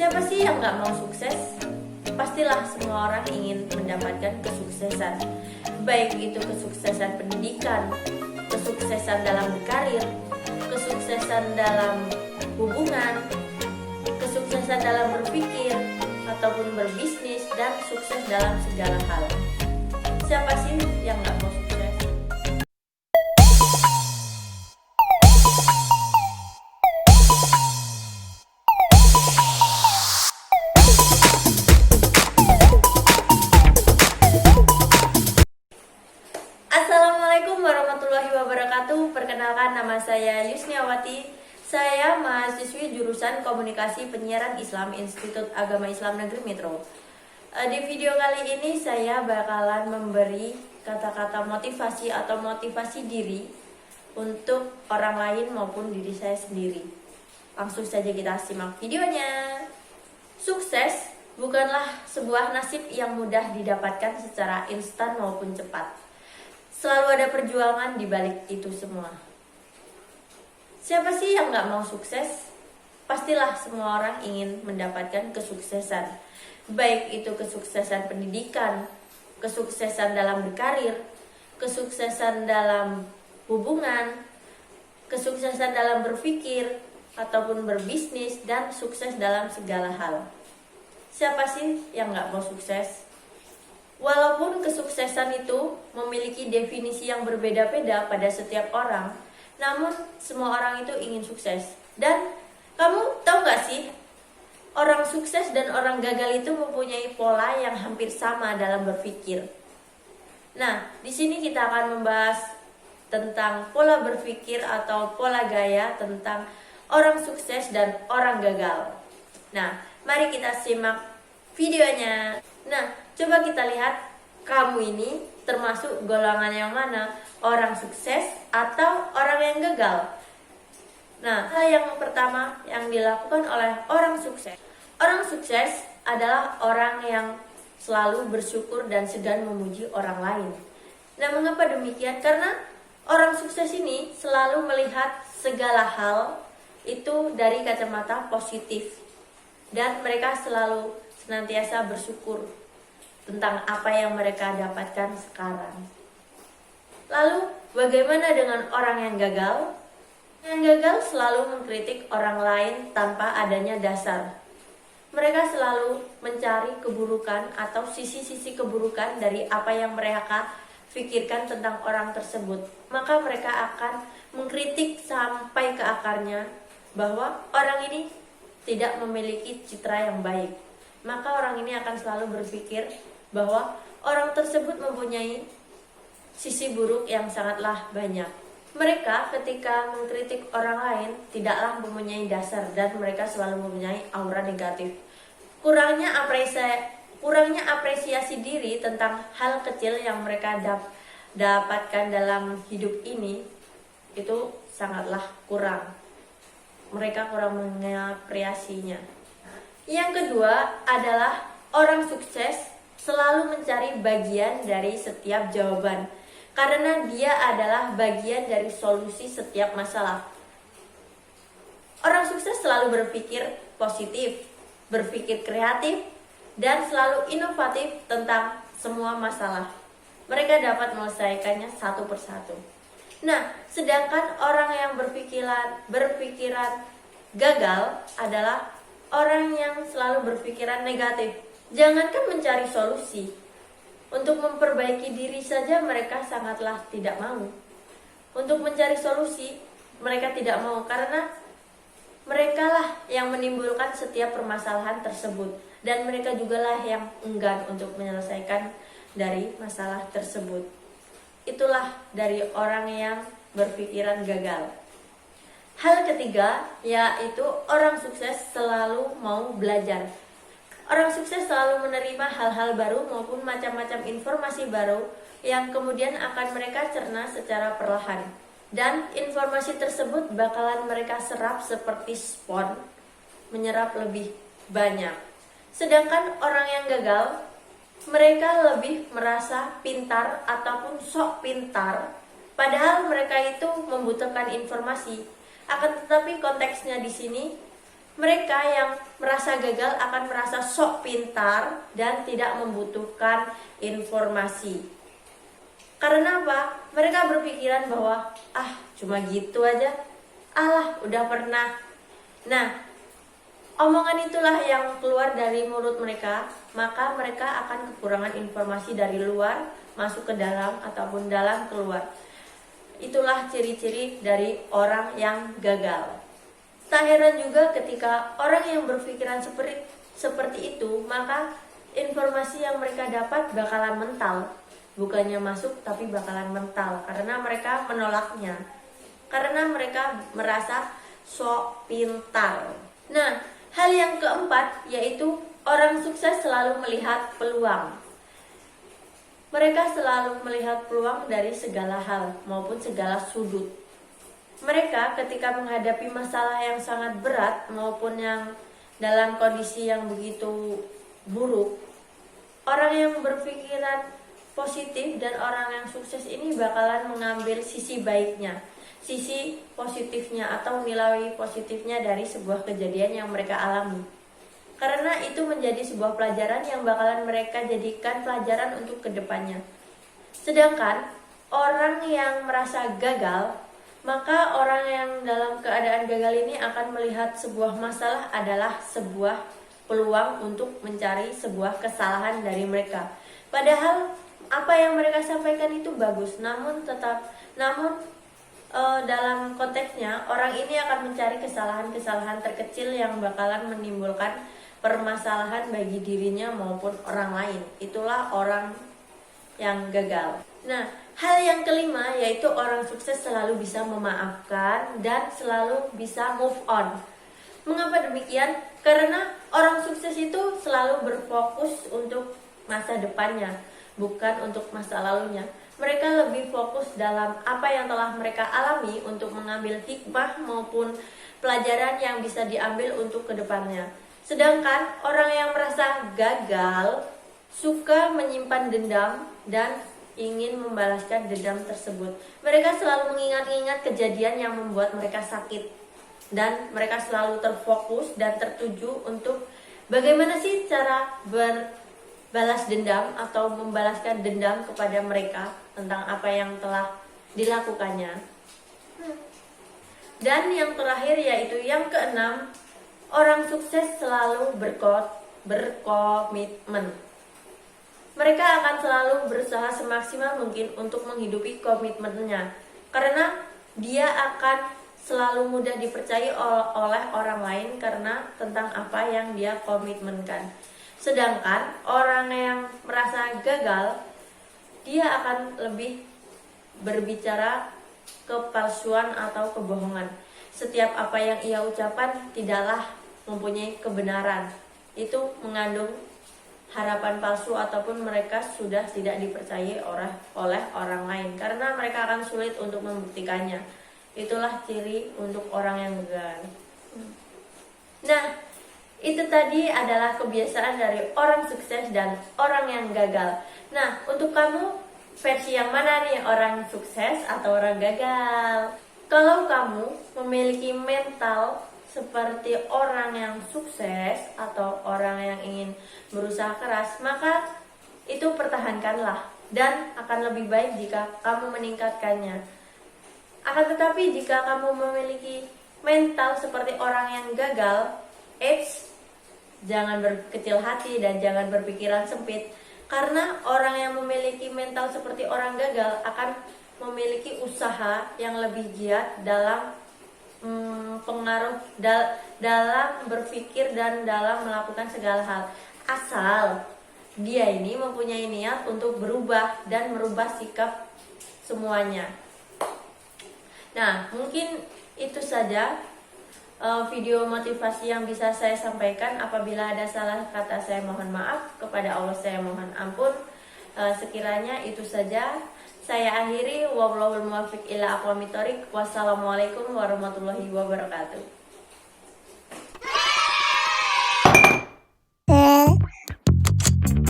Siapa sih yang nggak mau sukses? Pastilah semua orang ingin mendapatkan kesuksesan. Baik itu kesuksesan pendidikan, kesuksesan dalam berkarir, kesuksesan dalam hubungan, kesuksesan dalam berpikir, ataupun berbisnis, dan sukses dalam segala hal. Siapa sih yang nggak mau sukses? Assalamualaikum warahmatullahi wabarakatuh. Perkenalkan, nama saya Yusniawati. Saya mahasiswi jurusan Komunikasi Penyiaran Islam Institut Agama Islam Negeri Metro. Di video kali ini saya bakalan memberi kata-kata motivasi atau motivasi diri untuk orang lain maupun diri saya sendiri. Langsung saja kita simak videonya. Sukses bukanlah sebuah nasib yang mudah didapatkan secara instan maupun cepat. Selalu ada perjuangan di balik itu semua. Siapa sih yang nggak mau sukses? Pastilah semua orang ingin mendapatkan kesuksesan. Baik itu kesuksesan pendidikan, kesuksesan dalam berkarir, kesuksesan dalam hubungan, kesuksesan dalam berpikir, ataupun berbisnis, dan sukses dalam segala hal. Siapa sih yang nggak mau sukses? Walaupun kesuksesan itu memiliki definisi yang berbeda-beda pada setiap orang, namun semua orang itu ingin sukses. Dan kamu tahu gak sih, orang sukses dan orang gagal itu mempunyai pola yang hampir sama dalam berpikir. Nah, di sini kita akan membahas tentang pola berpikir atau pola gaya tentang orang sukses dan orang gagal. Nah, mari kita simak videonya. Nah, coba kita lihat, kamu ini termasuk golongan yang mana? Orang sukses atau orang yang gagal? Nah, hal yang pertama yang dilakukan oleh orang sukses. Orang sukses adalah orang yang selalu bersyukur dan segan memuji orang lain. Nah, mengapa demikian? Karena orang sukses ini selalu melihat segala hal itu dari kacamata positif. Dan mereka selalu senantiasa bersyukur tentang apa yang mereka dapatkan sekarang. Lalu, bagaimana dengan orang yang gagal? Yang gagal selalu mengkritik orang lain tanpa adanya dasar. Mereka selalu mencari keburukan atau sisi-sisi keburukan dari apa yang mereka pikirkan tentang orang tersebut. Maka mereka akan mengkritik sampai ke akarnya bahwa orang ini tidak memiliki citra yang baik. Maka orang ini akan selalu berpikir bahwa orang tersebut mempunyai sisi buruk yang sangatlah banyak. Mereka ketika mengkritik orang lain tidaklah mempunyai dasar dan mereka selalu mempunyai aura negatif. Kurangnya apresiasi diri tentang hal kecil yang mereka dapatkan dalam hidup ini itu sangatlah kurang. Mereka kurang mengapresiasinya. Yang kedua adalah orang sukses selalu mencari bagian dari setiap jawaban, karena dia adalah bagian dari solusi setiap masalah. Orang sukses selalu berpikir positif, berpikir kreatif, dan selalu inovatif tentang semua masalah. Mereka dapat menyelesaikannya satu persatu. Nah, sedangkan orang yang berpikiran gagal adalah orang yang selalu berpikiran negatif. Jangankan mencari solusi, untuk memperbaiki diri saja mereka sangatlah tidak mau. Untuk mencari solusi, mereka tidak mau karena merekalah yang menimbulkan setiap permasalahan tersebut. Dan mereka jugalah yang enggan untuk menyelesaikan dari masalah tersebut. Itulah dari orang yang berpikiran gagal. Hal ketiga, yaitu orang sukses selalu mau belajar. Orang sukses selalu menerima hal-hal baru maupun macam-macam informasi baru yang kemudian akan mereka cerna secara perlahan. Dan informasi tersebut bakalan mereka serap seperti spon, menyerap lebih banyak. Sedangkan orang yang gagal, mereka lebih merasa pintar ataupun sok pintar, padahal mereka itu membutuhkan informasi. Akan tetapi konteksnya di sini Mereka yang merasa gagal akan merasa sok pintar dan tidak membutuhkan informasi. Karena apa? Mereka berpikiran bahwa cuma gitu aja, udah pernah. Nah, omongan itulah yang keluar dari mulut mereka, maka mereka akan kekurangan informasi dari luar masuk ke dalam ataupun dalam keluar. Itulah ciri-ciri dari orang yang gagal. Tak heran juga ketika orang yang berpikiran seperti itu, maka informasi yang mereka dapat bakalan mental. Bukannya masuk tapi bakalan mental karena mereka menolaknya. Karena mereka merasa sok pintar. Nah, hal yang keempat yaitu orang sukses selalu melihat peluang. Mereka selalu melihat peluang dari segala hal maupun segala sudut. Mereka ketika menghadapi masalah yang sangat berat maupun yang dalam kondisi yang begitu buruk, orang yang berpikiran positif dan orang yang sukses ini bakalan mengambil sisi baiknya, sisi positifnya atau nilai positifnya dari sebuah kejadian yang mereka alami. Karena itu menjadi sebuah pelajaran yang bakalan mereka jadikan pelajaran untuk kedepannya. Sedangkan orang yang merasa gagal, maka orang yang dalam keadaan gagal ini akan melihat sebuah masalah adalah sebuah peluang untuk mencari sebuah kesalahan dari mereka. Padahal apa yang mereka sampaikan itu bagus, namun dalam konteksnya orang ini akan mencari kesalahan-kesalahan terkecil yang bakalan menimbulkan permasalahan bagi dirinya maupun orang lain. Itulah orang yang gagal. Nah, hal yang kelima yaitu orang sukses selalu bisa memaafkan dan selalu bisa move on. Mengapa demikian? Karena orang sukses itu selalu berfokus untuk masa depannya, bukan untuk masa lalunya. Mereka lebih fokus dalam apa yang telah mereka alami untuk mengambil hikmah maupun pelajaran yang bisa diambil untuk kedepannya. Sedangkan orang yang merasa gagal suka menyimpan dendam dan ingin membalaskan dendam tersebut. Mereka selalu mengingat-ingat kejadian yang membuat mereka sakit, dan mereka selalu terfokus dan tertuju untuk bagaimana sih cara berbalas dendam atau membalaskan dendam kepada mereka tentang apa yang telah dilakukannya. Dan yang terakhir yaitu yang keenam, orang sukses selalu berkomitmen. Mereka akan selalu berusaha semaksimal mungkin untuk menghidupi komitmennya, karena dia akan selalu mudah dipercaya oleh orang lain karena tentang apa yang dia komitmenkan. Sedangkan orang yang merasa gagal, dia akan lebih berbicara kepalsuan atau kebohongan. Setiap apa yang ia ucapkan tidaklah mempunyai kebenaran. Itu mengandung harapan palsu ataupun mereka sudah tidak dipercayai oleh orang lain karena mereka akan sulit untuk membuktikannya. Itulah ciri untuk orang yang gagal. Nah, itu tadi adalah kebiasaan dari orang sukses dan orang yang gagal. Nah, untuk kamu versi yang mana nih, orang sukses atau orang gagal? Kalau kamu memiliki mental seperti orang yang sukses atau orang yang ingin berusaha keras, maka itu pertahankanlah dan akan lebih baik jika kamu meningkatkannya. Akan tetapi jika kamu memiliki mental seperti orang yang gagal, jangan berkecil hati dan jangan berpikiran sempit, karena orang yang memiliki mental seperti orang gagal akan memiliki usaha yang lebih giat dalam pengaruh dalam berpikir dan dalam melakukan segala hal, asal dia ini mempunyai niat untuk berubah dan merubah sikap semuanya. Nah, mungkin itu saja video motivasi yang bisa saya sampaikan. Apabila ada salah kata, saya mohon maaf. Kepada Allah saya mohon ampun. Sekiranya itu saja saya akhiri. Wallahul muwaffiq ila aqwamit thoriq. Wassalamualaikum warahmatullahi wabarakatuh.